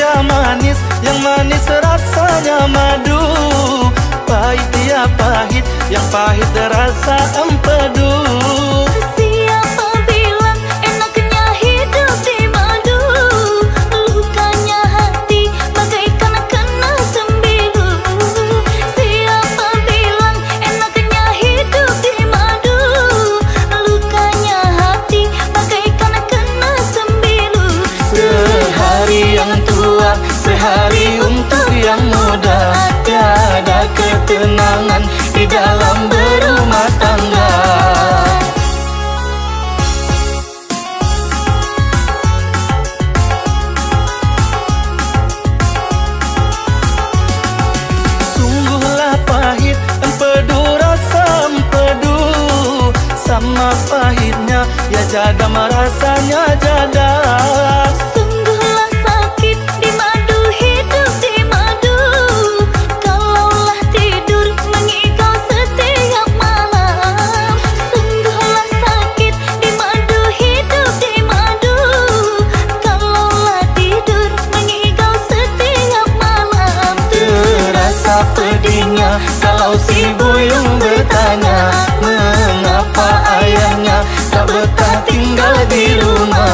ya manis, yang manis rasanya madu. Pahit ya pahit, yang pahit rasa empedu. Siapa bilang enaknya hidup di madu? Lukanya hati bagaikan kena sembilu. Siapa bilang enaknya hidup di madu? Lukanya hati bagaikan kena sembilu. Sehari yang tua, sehari untuk yang muda. Tiada ketenangan di dalam berumah tangga. Sungguhlah pahit empedu rasa empedu. Sama pahitnya ya jaga merasanya jada. Sungguhlah sakit di madu, hidup di madu. Kalaulah tidur mengigau setiap malam. Sungguhlah sakit di madu, hidup di madu. Kalaulah tidur mengigau setiap malam. Terasa pedihnya kalau si buyung bertanya, mengapa ayahnya tak betah tinggal di rumah.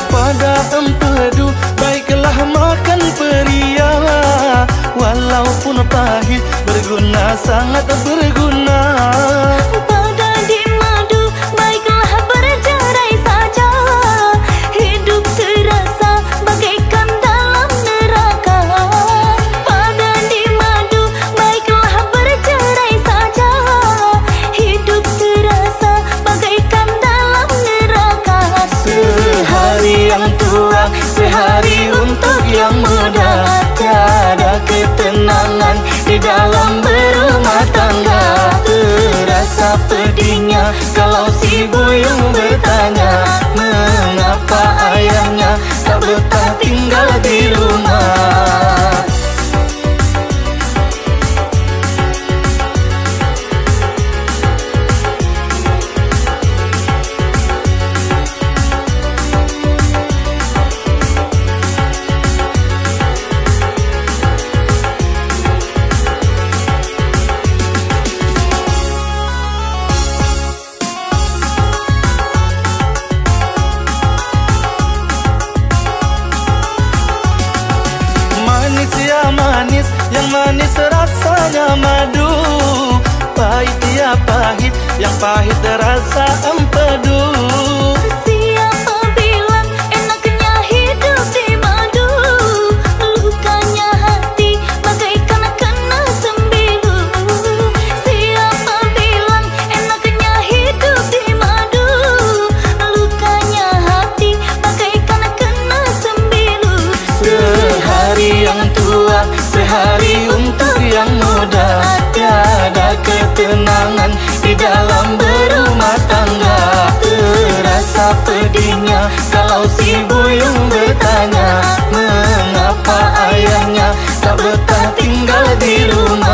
Pada empedu baiklah makan peria. Walaupun pahit berguna, sangat berguna. Pada di madu baiklah bercerai saja. Hidup terasa bagaikan dalam neraka. Pada di madu baiklah bercerai saja. Hidup terasa bagaikan dalam neraka. Sehari yang tua, sehari untuk yang muda. Tiada ketenangan di dalam berumah tangga. Terasa pedihnya kalau si buyung bertanya, mengapa ayahnya tak betah tinggal di rumah. Manis ya manis, yang manis rasanya madu. Pahit ya pahit, yang pahit rasa empedu. Siapa bilang enaknya hidup di madu? Lukanya hati bagaikan kena sembilu. Siapa bilang enaknya hidup di madu? Lukanya hati bagaikan kena sembilu. Sehari yang tua, sehari untuk yang muda. Tiada ketenangan di dalam berumah tangga. Terasa pedihnya kalau si buyung bertanya, mengapa ayahnya tak betah tinggal di rumah.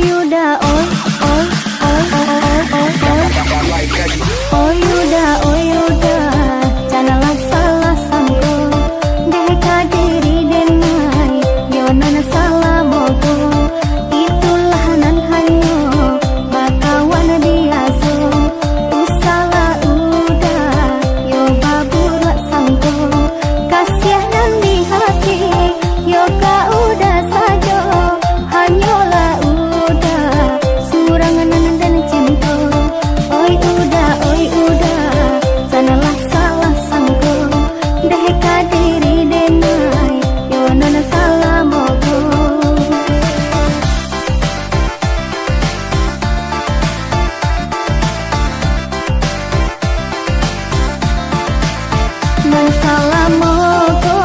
yuda oi oi oi oi oi oi yuda janganlah salah sangka deh kadiri denai yo nana salah mogo itulah nan hanyo bakawan diaso usala uda yo babura sangko kasih nan di hati yo ka udah saja hanyalah udah surangan dan cinta oi udah janganlah salah sangka deh kadiri denai yo nana salah mogo salah mogo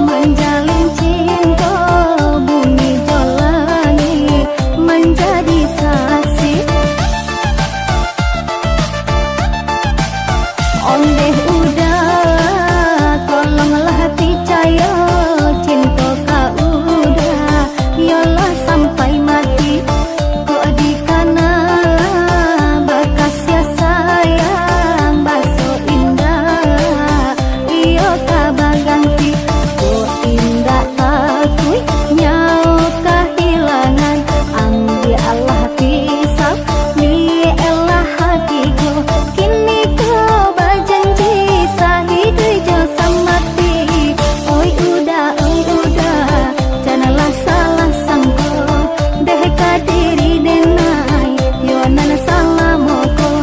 menjalin cinta bumi jalani menjadi saksi ondeh udah tolonglah percaya cinta kau udah yolah sampai mati kau di kana bakas ya sayang baso indah iyo kabaganti kau indah takui nyau kehilangan ambil Allah pisau di elah hatiku kini kau berjanji sahidu jo samati oi udah janganlah salah sangka deh kadiri denai yo nana salah mogo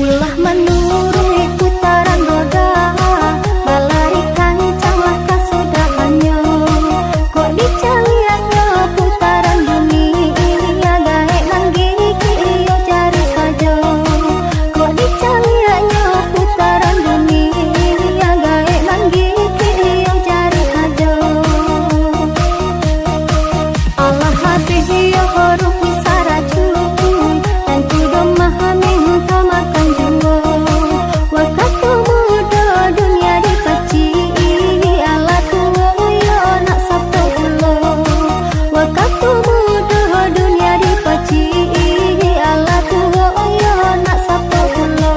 ulah menurui putaran roda balarikan canglah kasudahannya kok dicaliannya putaran dunia gae nanggiki iyo cari saja kok dicaliannya putaran dunia gae nanggiki iyo cari saja Allah hati iyo huruf misara cuy dan kudo memahami makan jumbo waktu muda dunia dipaci ala tua yo nak sabtu ulo waktu muda dunia dipaci ala tua yo nak sabtu ulo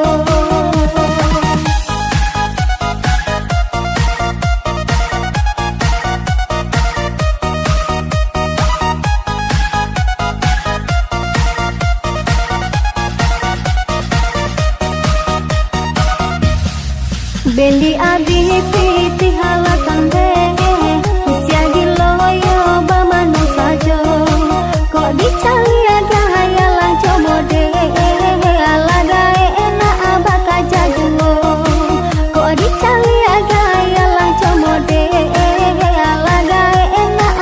bendi abi piti halakan deh usia giloyo bamanu sajo kok dicali ada hayalan coba deh ala gae enak abak aja juo kok dicali ada hayalan coba deh ala gae enak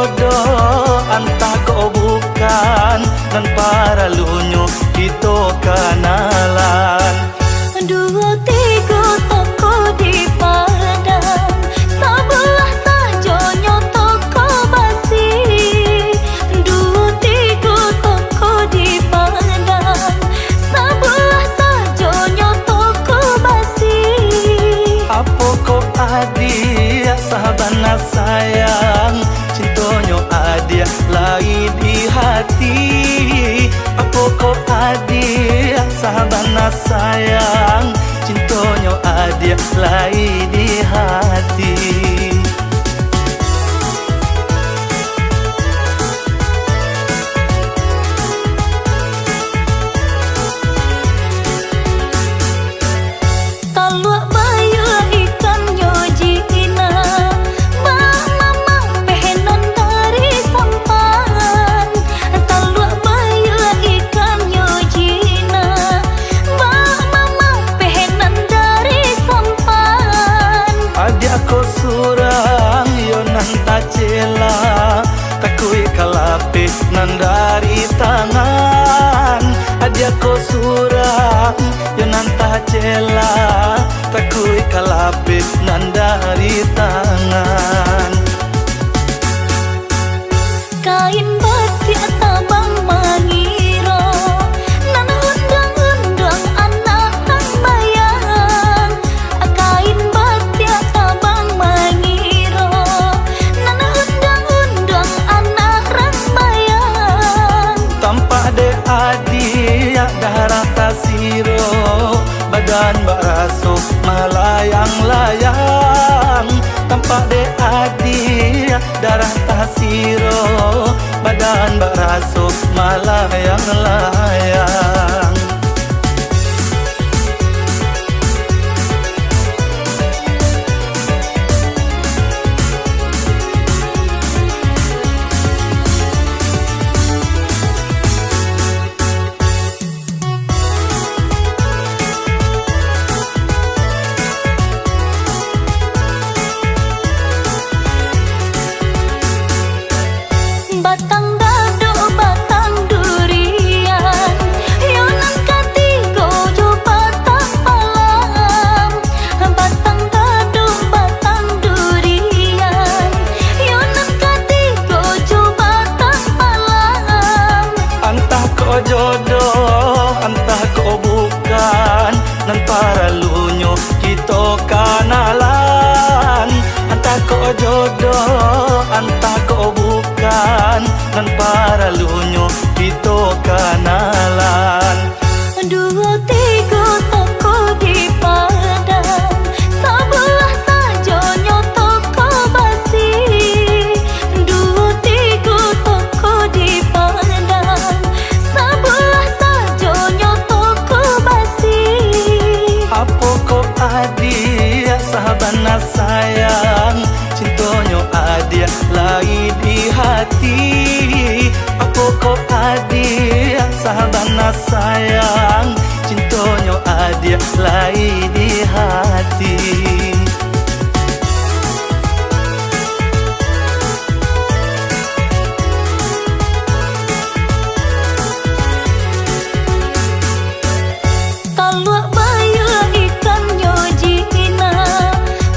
jodoh antah ko bukan nan para lunyo kita kenalan. Dua tiga toko di Padang, sebelah sajonyo toko basi. Dua tiga toko di Padang, sebelah sajonyo toko basi. Apa ko adia sahabana sayang, cintonyo adia lai di hati. Apa ko adia sahabana sayang, cintonyo adia lai di hati. Taluak bayu ikan nyojina, mamang pehenan dari sampan. Taluak bayu ikan nyojina, mamang pehenan dari sampan. Adik aku surang yo nan tacela, takui kalape nan dari tangan. Adik aku surang yo nan tacela, takui kalape nan dari tangan. Kain batik tabang mangiro, nan undang-undang anak tang bayang. Kain batik tabang mangiro, nan undang-undang anak rang bayang. Tampak de adia darah tasiro, badan baraso melayang-layang. Tampak de adia darah tasiro, badan baraso melayang-layang. Batang dado batang durian, yonan katigo jo batang palam. Batang dado batang durian, yonan katigo jo batang palam. Antah ko jodoh, antah ko bukan, nan para lunyo kita kenalan. Antah ko jodoh, antah ko bukan, nan para lunyo kita kenalan. Dua tiga toko di Padang, sebelah sajonyo toko basi. Dua tiga toko di Padang, sebelah sajonyo toko basi. Apa ko adia sahabana sayang, cintonyo adia lai di hati. Apa ko adia sahabana sayang, cintonyo adia lai di hati. Taluak bayu ikan nyojina,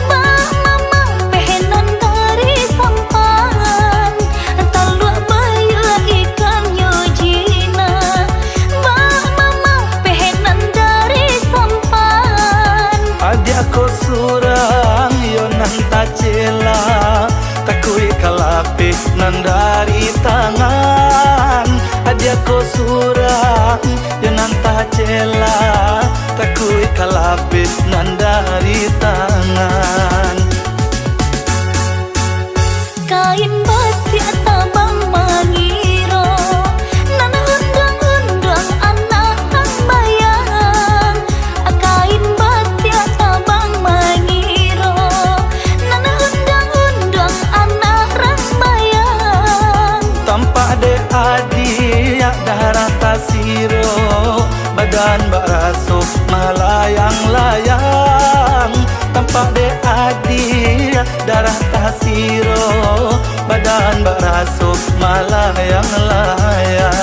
mamang pehenan dari sampan. Taluak bayu ikan nyojina, mamang pehenan dari sampan. Adik aku surang yo nan tacela, takui kalape nan dari tangan. Adik aku surang yo nan tacela, takui kalape nan dari tangan. Kain batik tabang mangiro, nan undang-undang anak tang bayang. Kain batik tabang mangiro, nan undang-undang anak rang bayang. Tampak de adia darah tasiro, badan baraso melayang-layang. Tampak de adia darah tasiro, badan Bukan bak rasuk malah yang layang.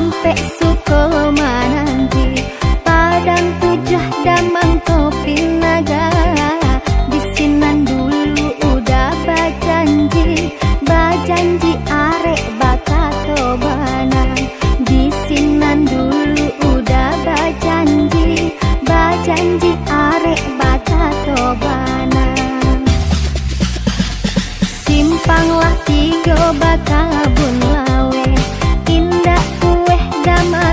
sampai Sukoma nanti, Padang Tujah Damang Kopi Naga. Di sinan dulu udah bajanji arek baka tobana. Di sinan dulu udah bajanji arek baka tobana. Simpanglah tiga baka bun lawe, indah kueh damang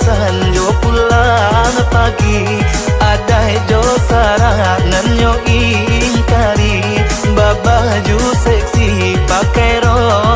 sanjo pulang pagi Adai jo sarangan yo ingkari Babaju seksi pakai rok